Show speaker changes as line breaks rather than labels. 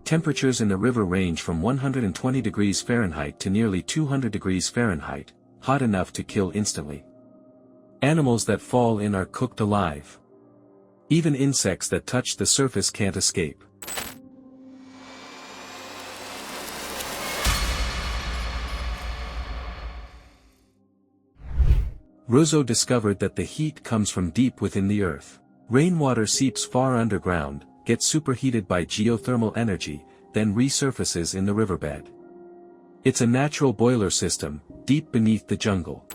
Temperatures in the river range from 120 degrees Fahrenheit to nearly 200 degrees Fahrenheit, hot enough to kill instantly. Animals that fall in are cooked alive. Even insects that touch the surface can't escape. Rizzo discovered that the heat comes from deep within the earth. Rainwater seeps far underground, gets superheated by geothermal energy, then resurfaces in the riverbed. It's a natural boiler system, deep beneath the jungle.